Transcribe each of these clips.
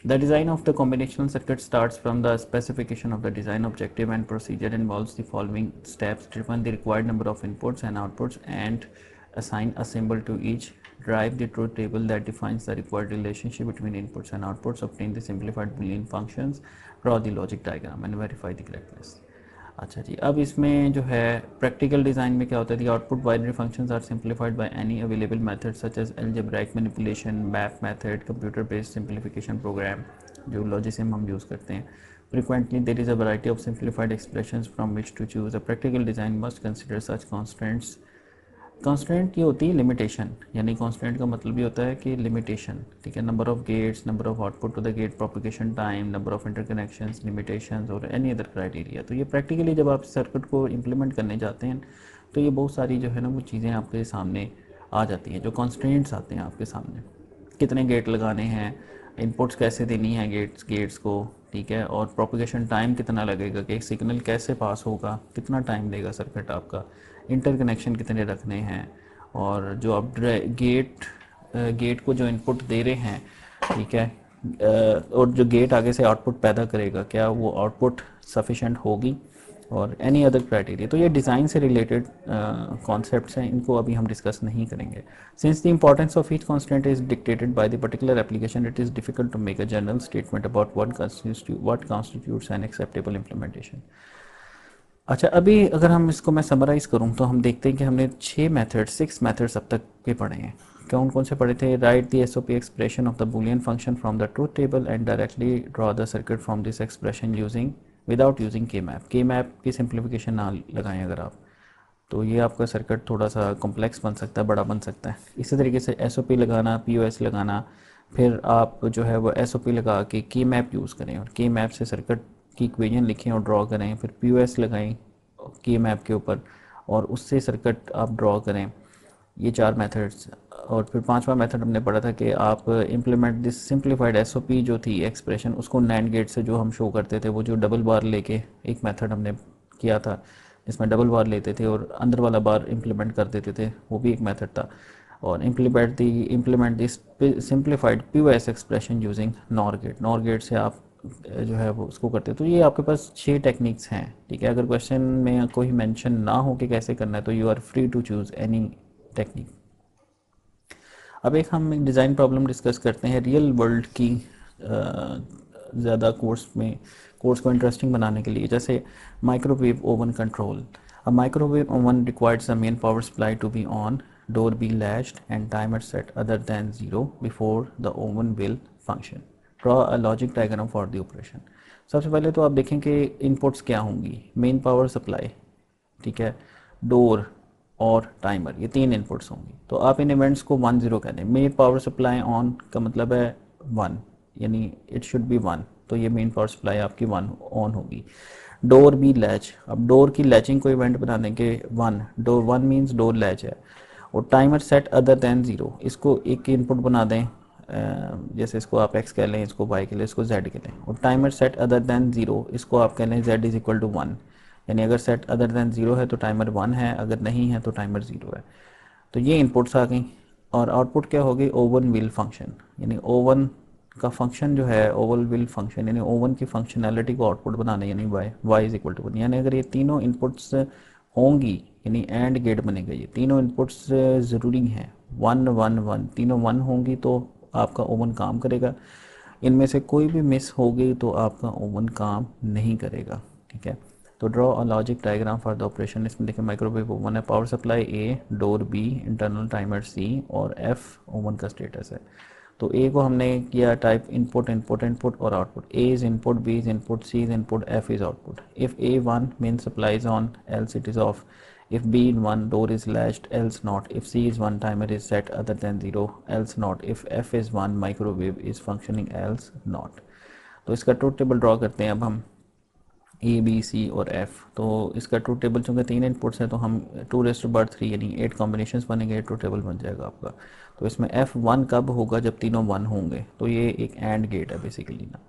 The design of the combinational circuit starts from the specification of the design objective, and procedure involves the following steps: define the required number of inputs and outputs and assign a symbol to each, derive the truth table that defines the required relationship between inputs and outputs, obtain the simplified Boolean functions, draw the logic diagram and verify the correctness. अच्छा जी, अब इसमें जो है practical design में क्या होता है, the output binary functions are simplified by any available method such as algebraic manipulation, map method, computer based simplification program जो लॉजिसिम हम यूज़ करते हैं. Frequently, there is a variety of simplified expressions from which to choose. A practical design must consider such constraints. Constant ये होती है limitation, यानी constant का मतलब ये होता है कि लिमिटेशन, ठीक है. Number of gates, number of output to the gate propagation time, number of interconnections, limitations और एनी अदर क्राइटेरिया. तो ये प्रैक्टिकली जब आप सर्किट को इम्प्लीमेंट करने जाते हैं तो ये बहुत सारी जो है ना वो चीज़ें आपके सामने आ जाती हैं, जो कॉन्स्टेंट्स आते हैं आपके सामने. कितने गेट लगाने हैं, इनपुट्स कैसे देनी है गेट्स को, ठीक है, और प्रोपिगेशन टाइम कितना लगेगा कि एक सिग्नल कैसे पास होगा, कितना टाइम लेगा सर्किट आपका, इंटरकनेक्शन कितने रखने हैं, और जो आप गेट को जो इनपुट दे रहे हैं, ठीक है, और जो गेट आगे से आउटपुट पैदा करेगा क्या वो आउटपुट सफिशेंट होगी, और एनी अदर क्राइटेरिया. तो ये डिज़ाइन से रिलेटेड कॉन्सेप्ट्स हैं, इनको अभी हम डिस्कस नहीं करेंगे. Since the importance of each constant is dictated by the particular application, it is difficult to make a general statement about what constitutes an acceptable implementation. अच्छा, अभी अगर हम इसको मैं समराइज़ करूँ तो हम देखते हैं कि हमने 6 मेथड्स अब तक के पढ़े हैं. कौन कौन से पढ़े थे? Right the SOP expression of the Boolean function from the truth table and directly draw the circuit from this expression using without using के मैप की सिंप्लीफिकेशन ना लगाएं अगर आप, तो ये आपका सर्किट थोड़ा सा कॉम्प्लेक्स बन सकता है, बड़ा बन सकता है. इसी तरीके से एसओपी लगाना, पीओएस लगाना, फिर आप जो है वो एसओपी लगा के की मैप यूज़ करें और की मैप से सर्किट की इक्वेशन लिखें और ड्रॉ करें, फिर पीओएस लगाएं की मैप के ऊपर और उससे सर्किट आप ड्रॉ करें. ये 4 मेथड्स. और फिर 5वां मेथड हमने पढ़ा था कि आप इम्प्लीमेंट दिस सिंप्लीफाइड एसओपी जो थी एक्सप्रेशन, उसको नैंड गेट से जो हम शो करते थे, वो जो डबल बार लेके एक मेथड हमने किया था जिसमें डबल बार लेते थे और अंदर वाला बार इम्प्लीमेंट कर देते थे, वो भी एक मेथड था. और implement this simplified POS expression using NOR gate से आप जो है वो उसको करते हैं. तो ये आपके पास 6 टेक्निक्स हैं, ठीक है. अगर क्वेश्चन में कोई मेंशन ना हो कि कैसे करना है तो you are free to choose any technique. अब हम एक डिज़ाइन प्रॉब्लम डिस्कस करते हैं रियल वर्ल्ड की, ज़्यादा कोर्स को इंटरेस्टिंग बनाने के लिए. जैसे microwave oven control. A microwave oven requires the main power supply to be on, door be latched and timer set other than 0 before the oven will function. Draw a logic diagram for the operation. सबसे पहले तो आप देखें कि inputs क्या होंगी. Main power supply, ठीक है, डोर और टाइमर, ये 3 इनपुट्स होंगी. तो आप इन इवेंट्स को 1 0 कह दें. मेन पावर सप्लाई ऑन का मतलब है 1, यानी इट शुड बी 1, तो ये मेन पावर सप्लाई आपकी 1 ऑन होगी. Door be latch. अब डोर की लैचिंग को इवेंट बना देंगे 1, डोर 1 मीन्स डोर लैच है. और टाइमर सेट अदर दैन 0, इसको एक इनपुट बना दें, जैसे इसको आप x कह लें, इसको y के लिए, इसको z के लें. और टाइमर सेट अदर दैन 0, इसको आप कह लें z इज इक्वल टू 1, यानी अगर सेट अदर दैन 0 है तो टाइमर 1 है, अगर नहीं है तो टाइमर 0 है. तो ये इनपुट्स आ गई. और आउटपुट क्या होगी? ओवन विल फंक्शन, यानी ओवन का फंक्शन जो है ओवन विल फंक्शन, यानी ओवन की फंक्शनैलिटी को आउटपुट बनाना, यानी y इज इक्वल टू 1. यानी अगर ये तीनों इनपुट्स होंगी, यानी एंड गेट बनेगा. ये तीनों इनपुट्स ज़रूरी हैं, 1 1 1, तीनों 1 होंगी तो आपका ओवन काम करेगा. इनमें से कोई भी मिस होगी तो आपका ओवन काम नहीं करेगा, ठीक है. तो draw a logic diagram for the operation. इसमें देखें माइक्रोवेव ओवन है, पावर सप्लाई ए, डोर बी, इंटरनल टाइमर सी और एफ ओवन का स्टेटस है. तो ए को हमने किया टाइप इनपुट इनपुट इनपुट और output. A is input, B is input, C is input, F is output. If A 1 means supply is on, else it is off. If B in 1, door is latched, else not. If C is 1, timer is set other than 0, else not. If F is 1, microwave is functioning, else not. तो इसका truth table draw करते हैं अब हम, ए B सी और F. तो इसका truth table चूँकि 3 इनपुट्स हैं तो हम 2⁻³ यानी 8 कॉम्बिनेशन बनेंगे, ट्रूथ टेबल बन जाएगा आपका. तो इसमें F1 कब होगा? जब तीनों 1 होंगे. तो ये एक एंड गेट है बेसिकली ना.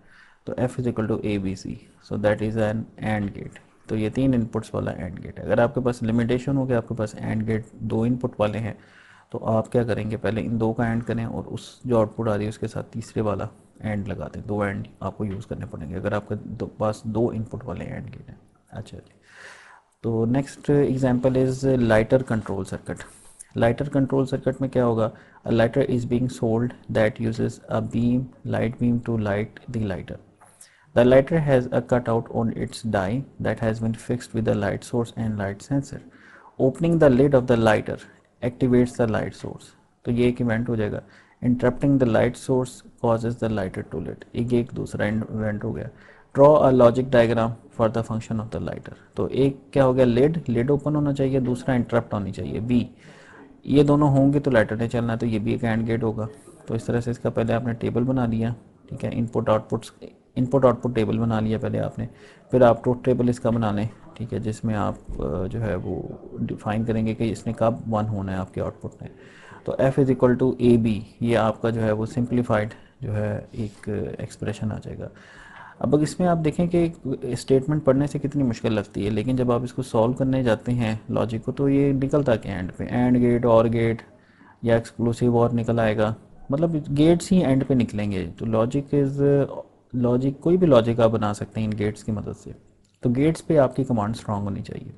तो F is equal to A B C, so that is an and gate. तो ये 3 इनपुट्स वाला एंड गेट है. अगर आपके पास लिमिटेशन हो गया, आपके पास एंड गेट 2 इनपुट वाले हैं, तो आप क्या करेंगे? पहले इन 2 का एंड करें और उस जो आउटपुट आ रही है उसके साथ तीसरे वाला एंड लगाते हैं, 2 एंड आपको यूज़ करने पड़ेंगे अगर आपके पास 2 इनपुट वाले एंड गेट हैं। अच्छा जी, तो next example is lighter control circuit. Lighter control circuit में क्या होगा, a lighter is being sold that uses a beam, light beam to light the lighter. The lighter has a cutout on its die that has been fixed with the light source and light sensor. Opening the lid of the lighter activates the light source. तो ये एक event हो जाएगा। Interrupting the light source causes the lighter to lit. ये एक दूसरा event हो गया। Draw a logic diagram for the function of the lighter. तो एक क्या हो गया, लिड ओपन होना चाहिए, दूसरा इंटरप्ट होनी चाहिए बी। ये दोनों होंगे तो लाइटर ने चलना है, तो ये भी एक एंड गेट होगा। तो इस तरह से इसका पहले आपने टेबल बना लिया, ठीक है, इनपुट आउटपुट टेबल बना लिया पहले आपने, फिर आप ट्रुथ टेबल इसका बना लें, ठीक है, जिसमें आप जो है वो डिफाइन करेंगे कि इसने कब 1 होना है आपके आउटपुट में। तो f is equal to A B, ये आपका जो है वो सिंप्लीफाइड जो है एक एक्सप्रेशन आ जाएगा। अब इसमें आप देखें कि स्टेटमेंट पढ़ने से कितनी मुश्किल लगती है, लेकिन जब आप इसको सॉल्व करने जाते हैं लॉजिक को, तो ये निकलता क्या एंड पे, एंड गेट और गेट या एक्सक्लूसिव और निकल आएगा, मतलब गेट्स ही एंड पे निकलेंगे। तो लॉजिक कोई भी लॉजिक आप बना सकते हैं इन गेट्स की मदद से। तो गेट्स पे आपकी कमांड स्ट्रांग होनी चाहिए।